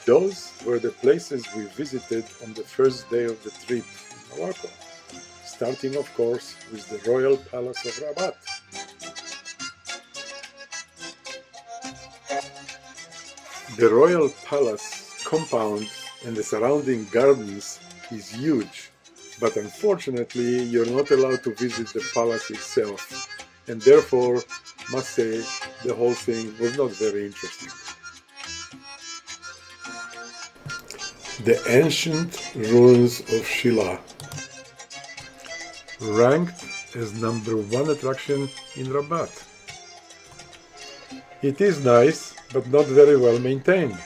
Those were the places we visited on the first day of the trip in Morocco, starting of course with the Royal Palace of Rabat. The Royal Palace compound and the surrounding gardens is huge, but unfortunately you're not allowed to visit the palace itself, and therefore, must say, the whole thing was not very interesting. The ancient ruins of Shila, ranked as #1 attraction in Rabat. It is nice, but not very well maintained.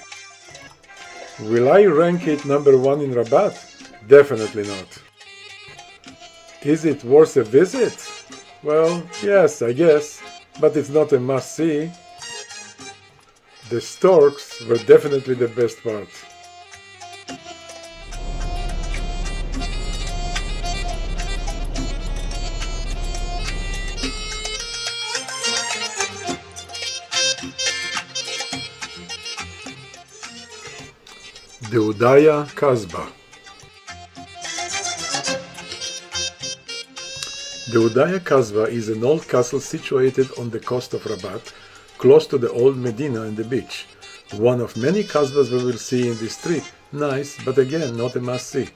Will I rank it #1 in Rabat? Definitely not. Is it worth a visit? Well, yes, I guess, but it's not a must-see. The storks were definitely the best part. The Udaya Kasbah. The Udaya Kasbah is an old castle situated on the coast of Rabat, close to the old Medina and the beach. One of many Kasbahs we will see in this trip. Nice, but again, not a must-see.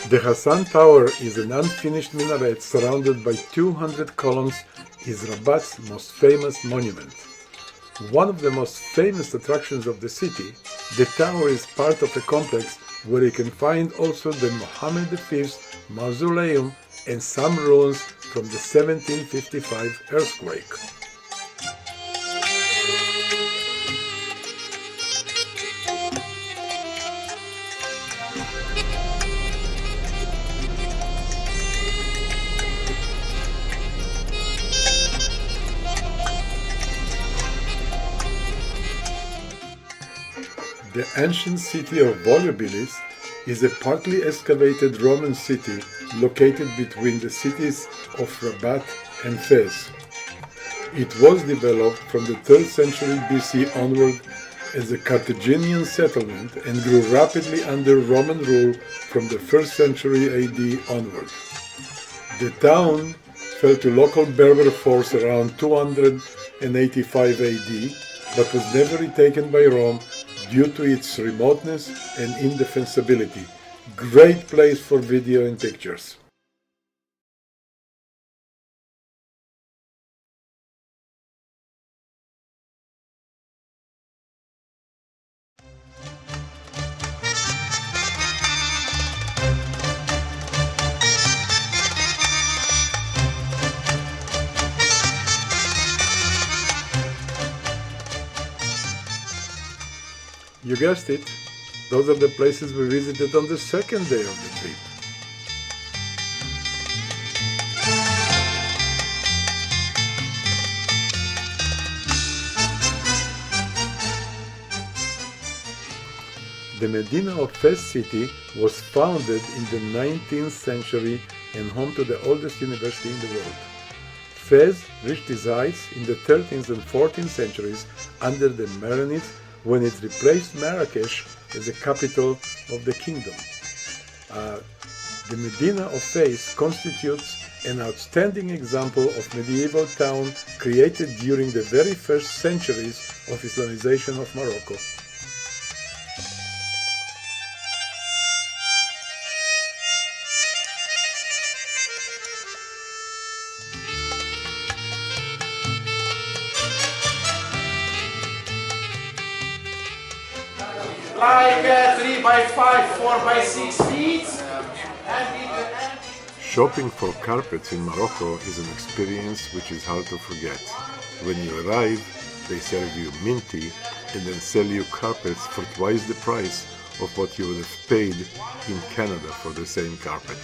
The Hassan Tower is an unfinished minaret surrounded by 200 columns, is Rabat's most famous monument. One of the most famous attractions of the city, the tower is part of a complex where you can find also the Mohammed V's mausoleum and some ruins from the 1755 earthquake. The ancient city of Volubilis is a partly excavated Roman city located between the cities of Rabat and Fez. It was developed from the 3rd century BC onward as a Carthaginian settlement and grew rapidly under Roman rule from the 1st century AD onward. The town fell to local Berber force around 285 AD, but was never retaken by Rome due to its remoteness and indefensibility. Great place for video and pictures. You guessed it, those are the places we visited on the second day of the trip. The Medina of Fez city was founded in the 19th century and home to the oldest university in the world. Fez reached its heights in the 13th and 14th centuries under the Maronids when it replaced Marrakesh as the capital of the kingdom. The Medina of Fez constitutes an outstanding example of medieval town created during the very first centuries of Islamization of Morocco. like 3 by 5, 4 by 6 feet. And in the end, Shopping for carpets in Morocco is an experience which is hard to forget. When you arrive, they serve you minty and then sell you carpets for twice the price of what you would have paid in Canada for the same carpet.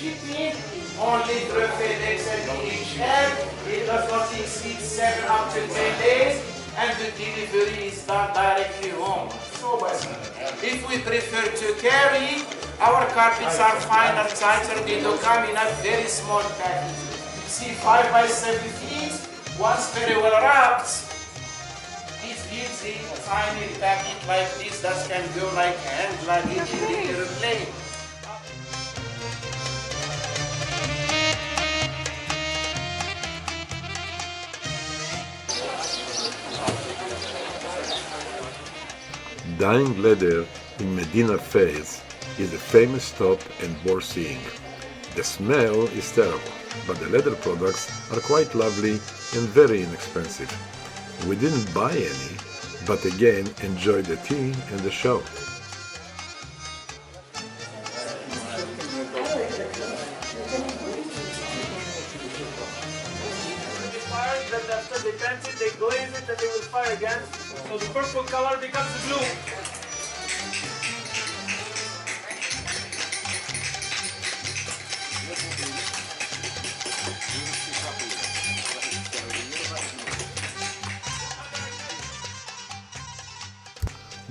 shipping, only through FedEx and DHL. It does not exceed 7 up to 10 days, and the delivery is done directly home. So, if we prefer to carry, our carpets are finer, tighter. They do come in a very small package. You see, 5 by 7 feet, once very well wrapped, it gives a tiny packet like this that can go like hand luggage in the airplane. Dyeing leather in Medina Fez is a famous stop and worth seeing. The smell is terrible, but the leather products are quite lovely and very inexpensive. We didn't buy any, but again enjoyed the tea and the show. After they paint it, they glaze it, and they will fire again. So the purple color becomes the blue.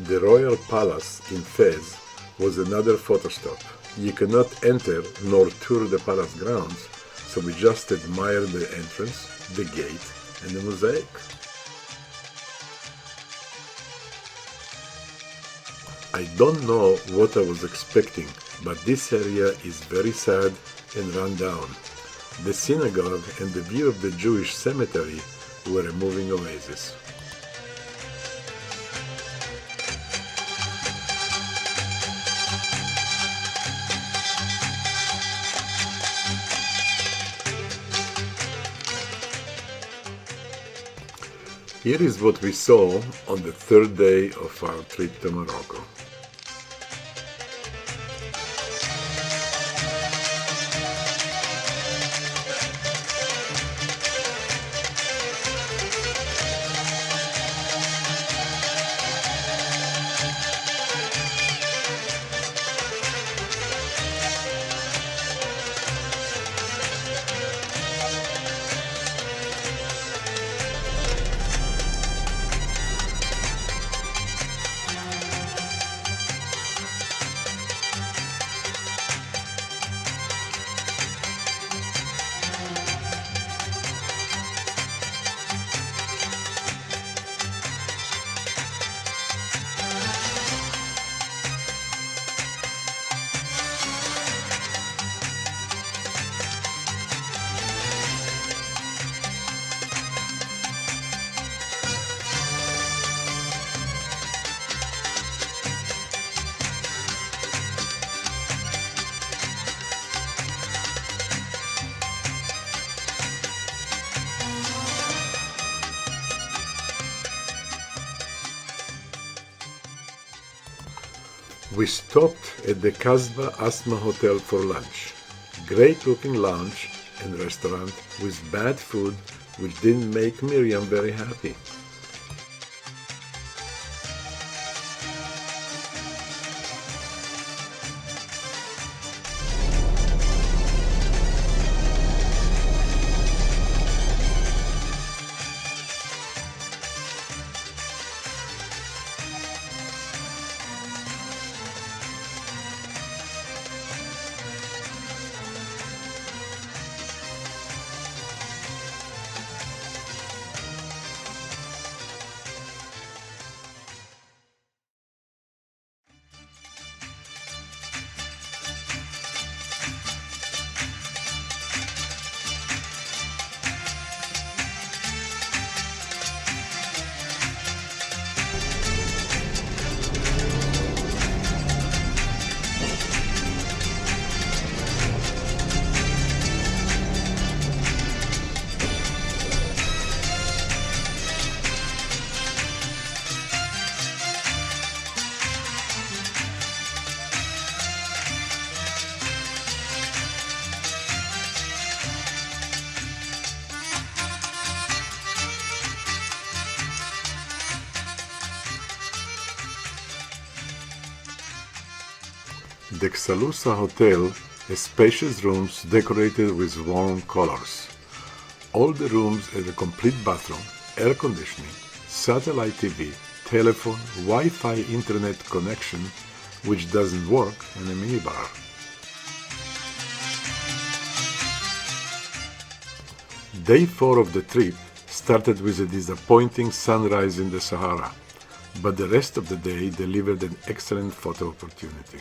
The Royal Palace in Fez was another photo stop. You cannot enter nor tour the palace grounds, so we just admired the entrance, the gate, and the mosaic. I don't know what I was expecting, but this area is very sad and run down. The synagogue and the view of the Jewish cemetery were a moving oasis. Here is what we saw on the third day of our trip to Morocco. We stopped at the Kasbah Asma Hotel for lunch. Great looking lounge and restaurant with bad food which didn't make Miriam very happy. The Xalusa Hotel has spacious rooms decorated with warm colors. All the rooms have a complete bathroom, air conditioning, satellite TV, telephone, Wi-Fi internet connection, which doesn't work in a minibar. Day 4 of the trip started with a disappointing sunrise in the Sahara, but the rest of the day delivered an excellent photo opportunity.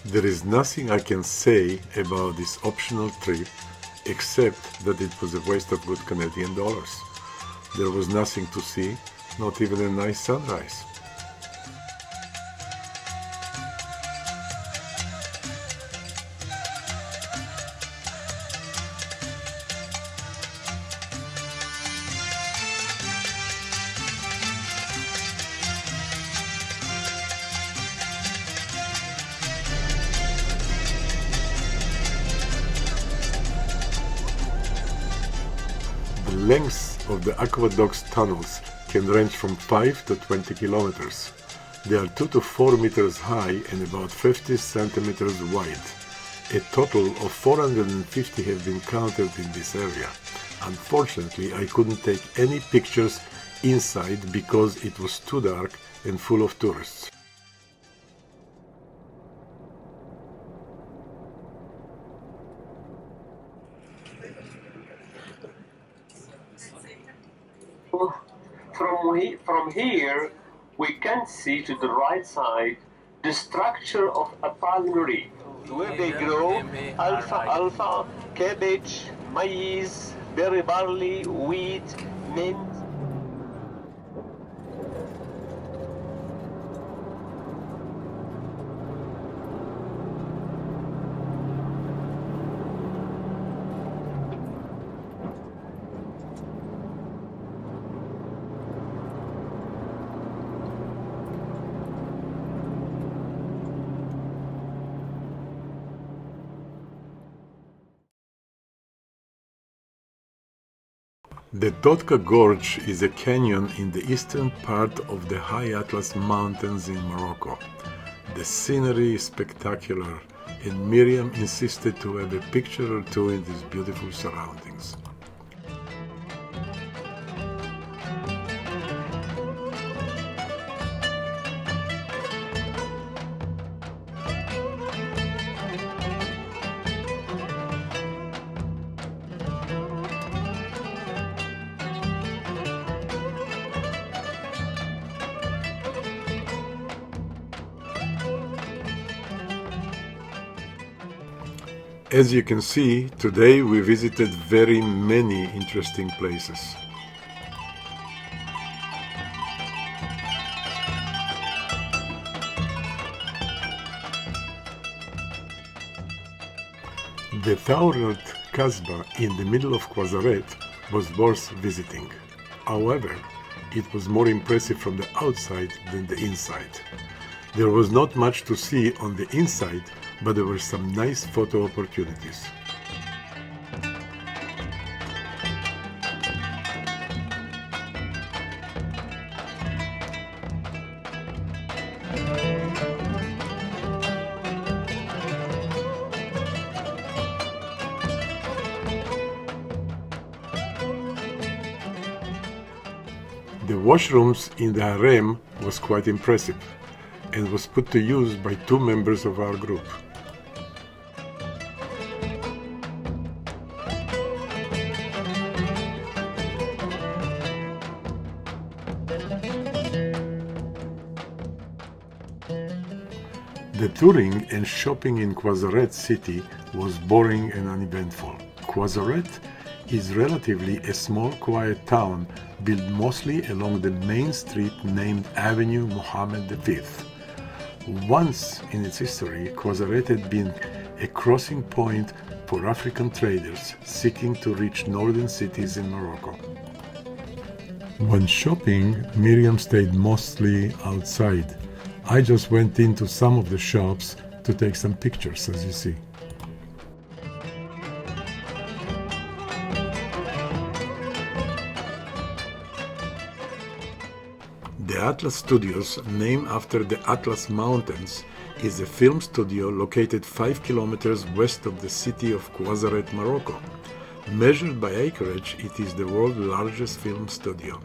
There is nothing I can say about this optional trip except that it was a waste of good Canadian dollars. There was nothing to see, not even a nice sunrise. The length of the aqueduct's tunnels can range from 5 to 20 kilometers. They are 2 to 4 meters high and about 50 centimeters wide. A total of 450 have been counted in this area. Unfortunately, I couldn't take any pictures inside because it was too dark and full of tourists. From here, we can see to the right side the structure of a palmery, where they grow alfalfa, cabbage, maize, berry barley, wheat, mint. The Totka Gorge is a canyon in the eastern part of the High Atlas Mountains in Morocco. The scenery is spectacular, and Miriam insisted to have a picture or two in these beautiful surroundings. As you can see, today we visited very many interesting places. The Taurat Kasbah in the middle of Kwazaret was worth visiting. However, it was more impressive from the outside than the inside. There was not much to see on the inside, but there were some nice photo opportunities. The washrooms in the harem was quite impressive and was put to use by 2 members of our group. The touring and shopping in Kwazaret city was boring and uneventful. Kwazaret is relatively a small, quiet town built mostly along the main street named Avenue Mohammed V. Once in its history, Kwazaret had been a crossing point for African traders seeking to reach northern cities in Morocco. When shopping, Miriam stayed mostly outside. I just went into some of the shops to take some pictures, as you see. The Atlas Studios, named after the Atlas Mountains, is a film studio located 5 kilometers west of the city of Ouarzazate, Morocco. Measured by acreage, it is the world's largest film studio.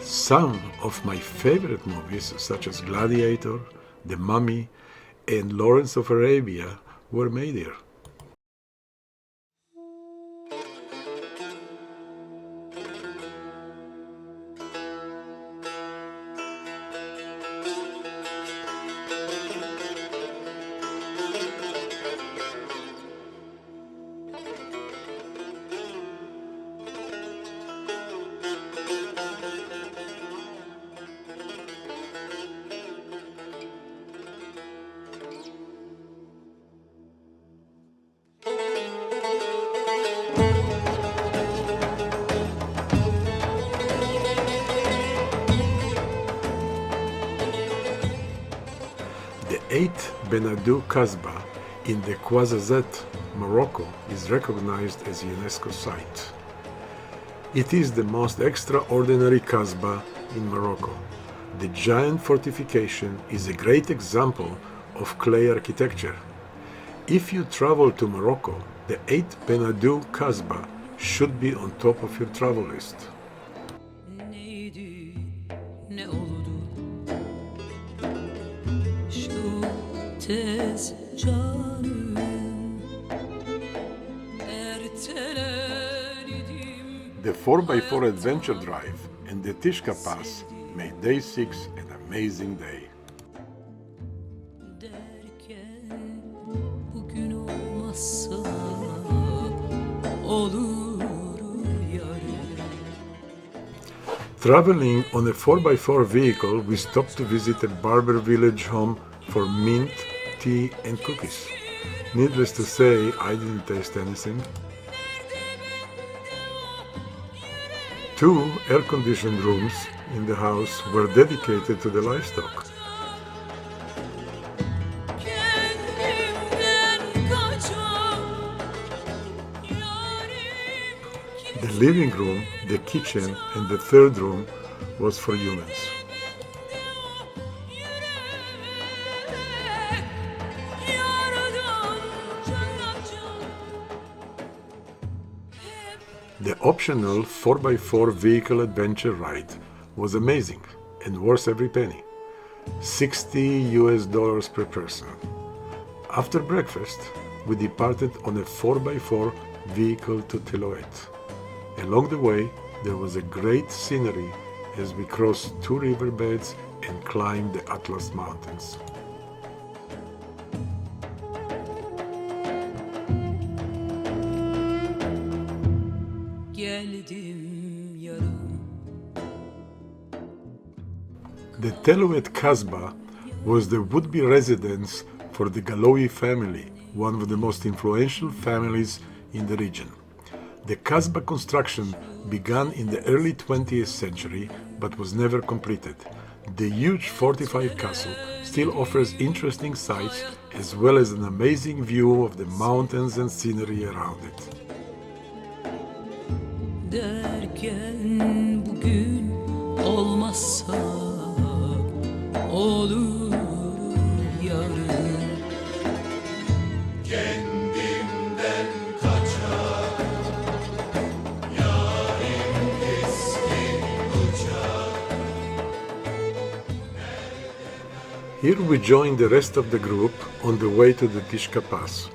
Some of my favorite movies, such as Gladiator, The Mummy, and Lawrence of Arabia, were made here. The 8th Benadou Kasbah in the Ouarzazate, Morocco, is recognized as a UNESCO site. It is the most extraordinary Kasbah in Morocco. The giant fortification is a great example of clay architecture. If you travel to Morocco, the 8th Benadou Kasbah should be on top of your travel list. Neydi, ne oldu? Şu tez canım erteledim. The 4x4 adventure drive and the Tishka Pass made day 6 an amazing day. Derken bugün olmazsa olur yarın. Traveling on a 4x4 vehicle, we stopped to visit a barber village home for mint, tea and cookies. Needless to say, I didn't taste anything. 2 air-conditioned rooms in the house were dedicated to the livestock. Kendimden kaçan yarim. The living room, the kitchen and the 3rd room was for humans. The optional 4x4 vehicle adventure ride was amazing and worth every penny. $60 per person. After breakfast, we departed on a 4x4 vehicle to Teloet. Along the way, there was a great scenery as we crossed 2 riverbeds and climbed the Atlas Mountains. Geldim yarım. The Teloet Kasbah was the would-be residence for the Galoui family, one of the most influential families in the region. The Kasbah construction began in the early 20th century but was never completed. The huge fortified castle still offers interesting sights as well as an amazing view of the mountains and scenery around it. Derken bugün olmazsa olur yarın. Kendimden kaçar yarim keskin bıçak. Here we joined the rest of the group on the way to the Tishka Pass.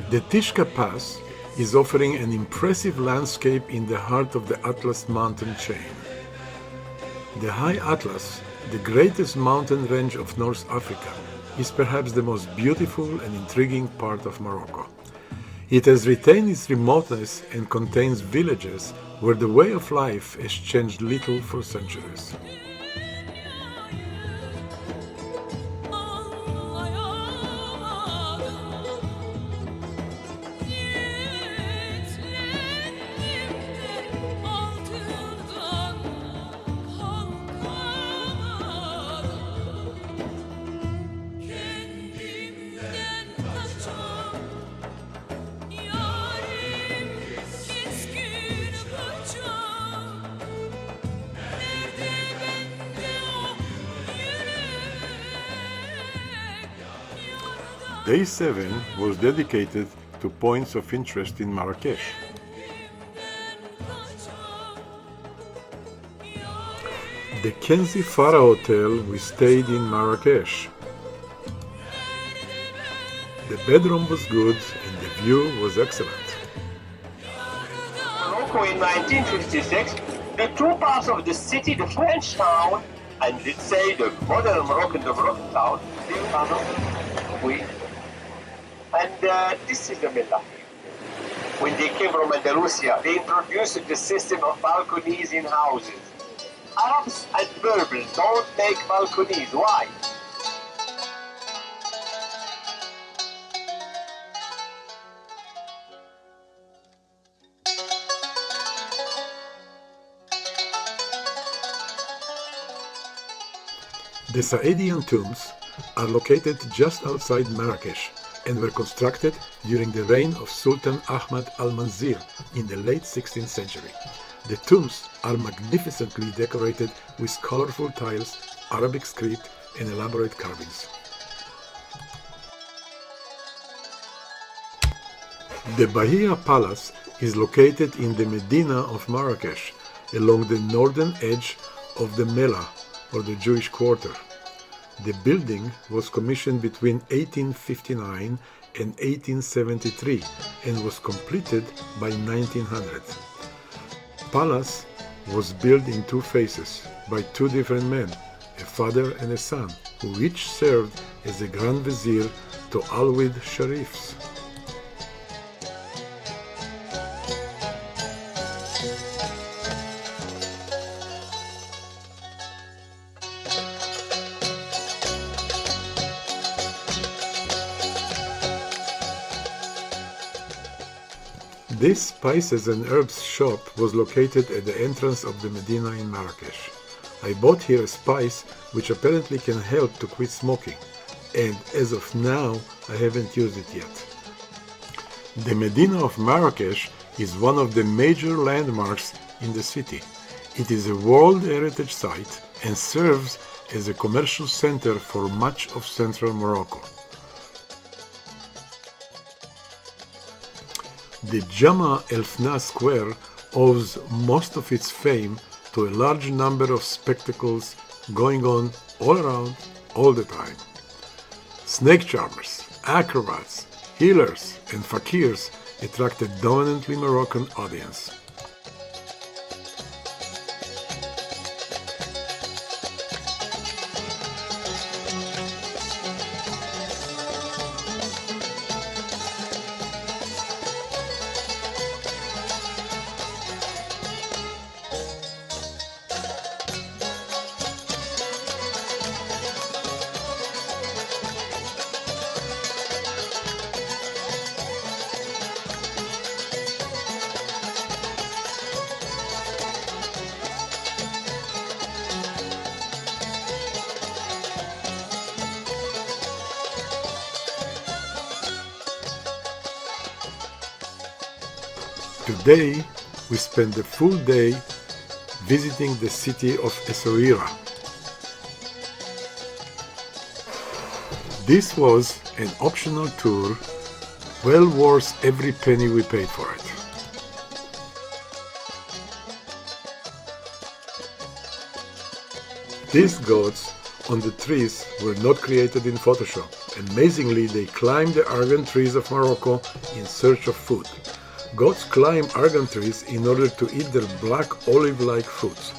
The Tishka Pass is offering an impressive landscape in the heart of the Atlas mountain chain. The High Atlas, the greatest mountain range of North Africa, is perhaps the most beautiful and intriguing part of Morocco. It has retained its remoteness and contains villages where the way of life has changed little for centuries. Day 7 was dedicated to points of interest in Marrakesh. The Kenzi Farah Hotel we stayed in Marrakesh. The bedroom was good and the view was excellent. Morocco in 1956, the two parts of the city, the French town, and let's say the modern Moroccan town, and this is the Millah. When they came from Andalusia, they introduced the system of balconies in houses. Arabs and Berbers don't make balconies. Why? The Saadian tombs are located just outside Marrakesh and were constructed during the reign of Sultan Ahmad al-Manzir in the late 16th century. The tombs are magnificently decorated with colorful tiles, Arabic script, and elaborate carvings. The Bahia Palace is located in the Medina of Marrakesh, along the northern edge of the Mellah, or the Jewish quarter. The building was commissioned between 1859 and 1873 and was completed by 1900. Palace was built in two phases by two different men, a father and a son, who each served as a Grand Vizier to Alwid Sharifs. This spices and herbs shop was located at the entrance of the Medina in Marrakesh. I bought here a spice which apparently can help to quit smoking, and as of now I haven't used it yet. The Medina of Marrakesh is one of the major landmarks in the city. It is a World Heritage Site and serves as a commercial center for much of central Morocco. The Jama El Fna Square owes most of its fame to a large number of spectacles going on all around, all the time. Snake charmers, acrobats, healers, and fakirs attract a dominantly Moroccan audience. Today, we spend the full day visiting the city of Essaouira. This was an optional tour, well worth every penny we paid for it. These goats on the trees were not created in Photoshop. Amazingly, they climbed the argan trees of Morocco in search of food. Goats climb argan trees in order to eat their black olive-like fruits.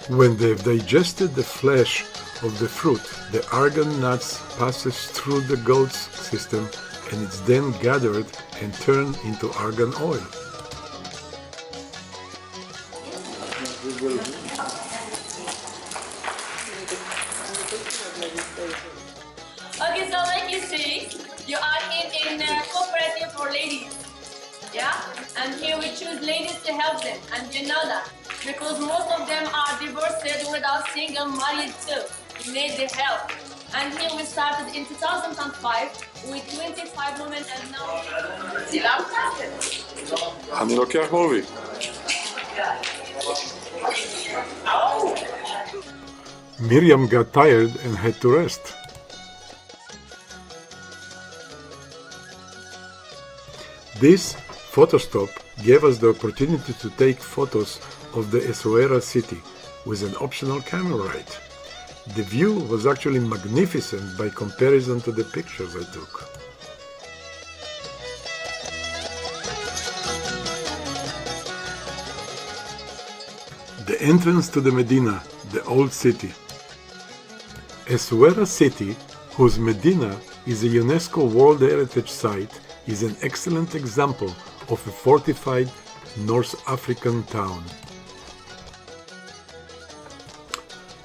When they've digested the flesh of the fruit, the argan nuts passes through the goat's system and it's then gathered and turned into argan oil. Okay, so like you see, you are in a cooperative for ladies. Yeah? And here we choose ladies to help them. And you know that. Because most of them are divorced without single, married too. We need the help. And here we started in 2005 with 25 women and now... אני לוקח מובי. Miriam got tired and had to rest. This photo stop gave us the opportunity to take photos of the Essaouira city with an optional camera ride. The view was actually magnificent by comparison to the pictures I took. The entrance to the Medina, the old city. Essaouira city, whose Medina is a UNESCO World Heritage Site, is an excellent example of a fortified North African town.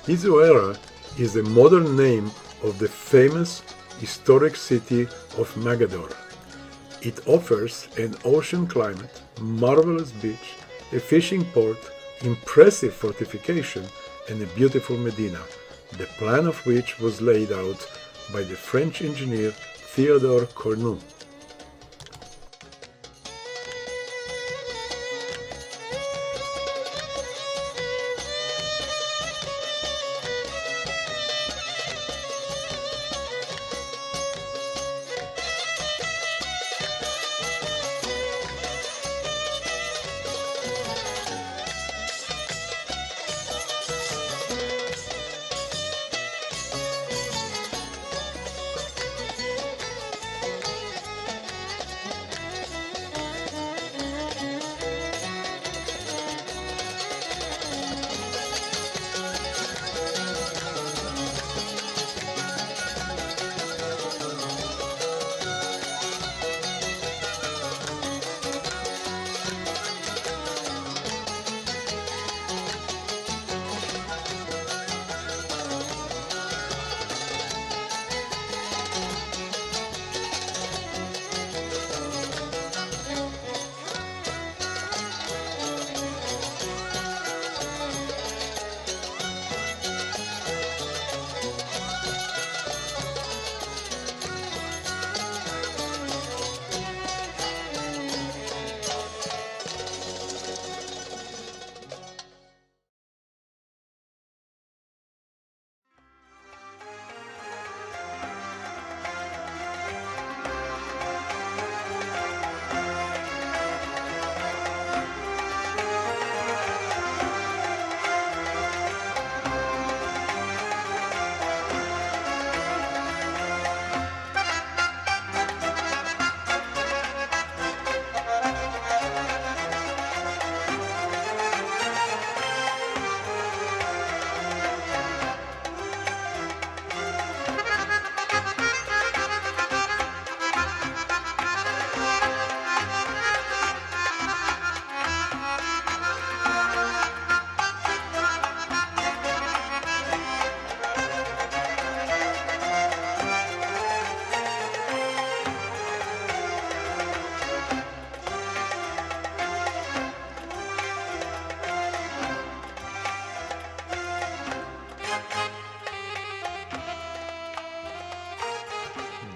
Essaouira is a modern name of the famous historic city of Mogador. It offers an ocean climate, marvelous beach, a fishing port, impressive fortification, and a beautiful Medina, the plan of which was laid out by the French engineer Theodore Cornu.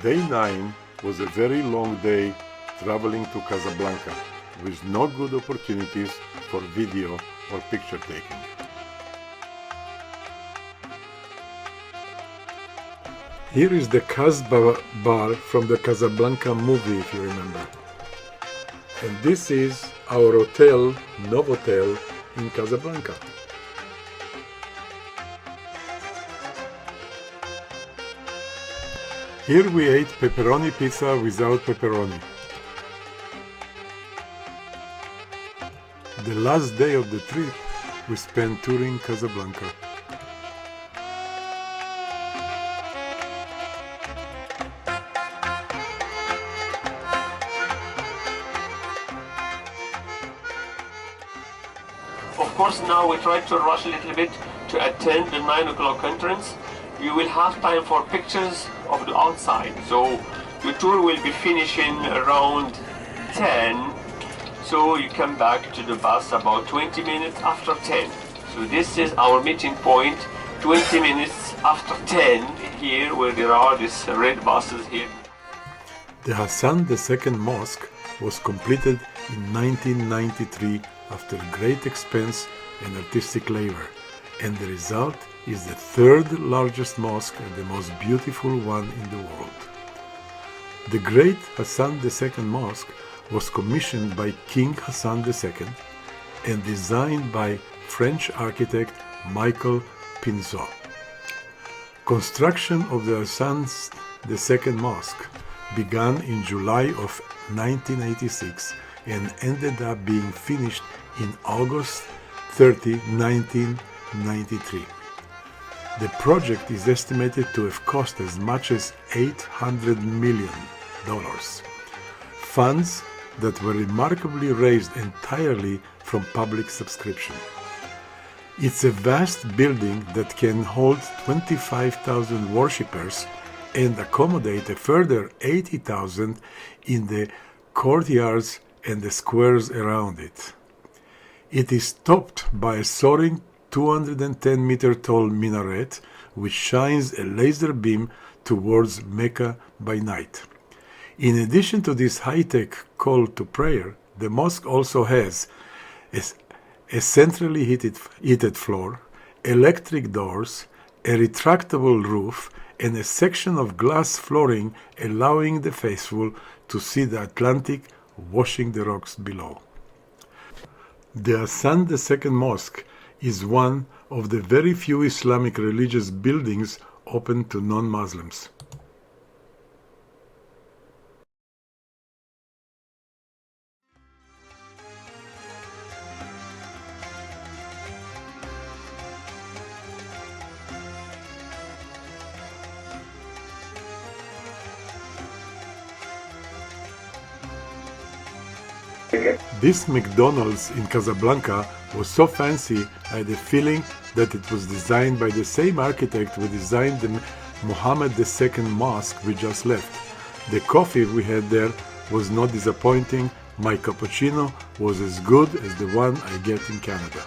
Day 9 was a very long day traveling to Casablanca with no good opportunities for video or picture taking. Here is the Casbah bar from the Casablanca movie, if you remember. And this is our hotel, Novotel, in Casablanca. Here we ate pepperoni pizza without pepperoni. The last day of the trip we spent touring Casablanca. Of course, now we try to rush a little bit to attend the 9 o'clock entrance. You will have time for pictures of the outside. So the tour will be finishing around 10. So you come back to the bus about 20 minutes after 10. So this is our meeting point, 20 minutes after 10 here, where there are these red buses here. The Hassan II Mosque was completed in 1993 after great expense and artistic labor, and the result is the third largest mosque and the most beautiful one in the world. The great Hassan II Mosque was commissioned by King Hassan II and designed by French architect Michael Pinzot. Construction of the Hassan II Mosque began in July of 1986 and ended up being finished in August 30, 1993. The project is estimated to have cost as much as $800 million, funds that were remarkably raised entirely from public subscription. It's a vast building that can hold 25,000 worshippers and accommodate a further 80,000 in the courtyards and the squares around it. It is topped by a soaring 210-meter tall minaret which shines a laser beam towards Mecca by night. In addition to this high-tech call to prayer, the mosque also has a centrally heated floor, electric doors, a retractable roof, and a section of glass flooring allowing the faithful to see the Atlantic washing the rocks below. The Hassan II Mosque is one of the very few Islamic religious buildings open to non-Muslims. This McDonald's in Casablanca was so fancy I had a feeling that it was designed by the same architect who designed the Mohammed II Mosque we just left. The coffee we had there was not disappointing. My cappuccino was as good as the one I get in Canada.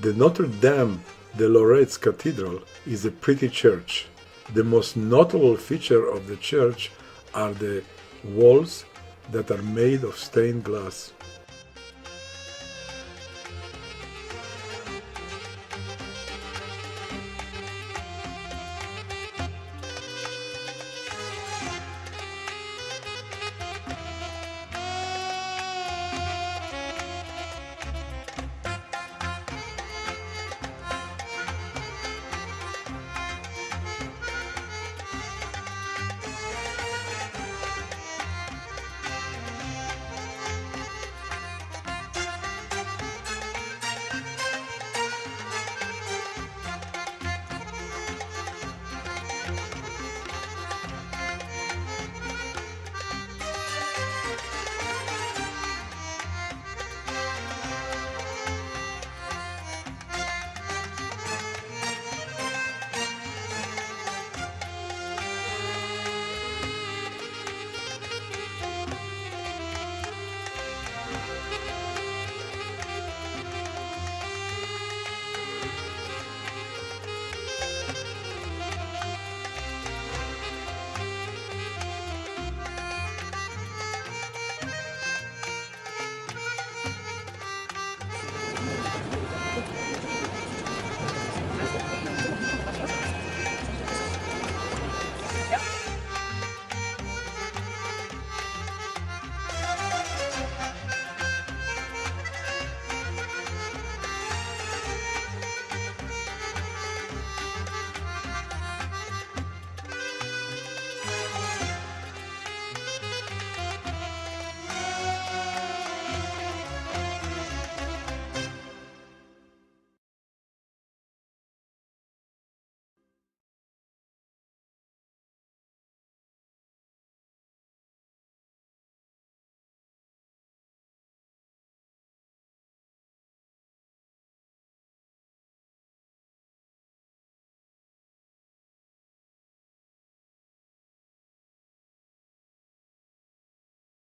The Notre Dame de Loretz Cathedral is a pretty church. The most notable feature of the church are the walls that are made of stained glass.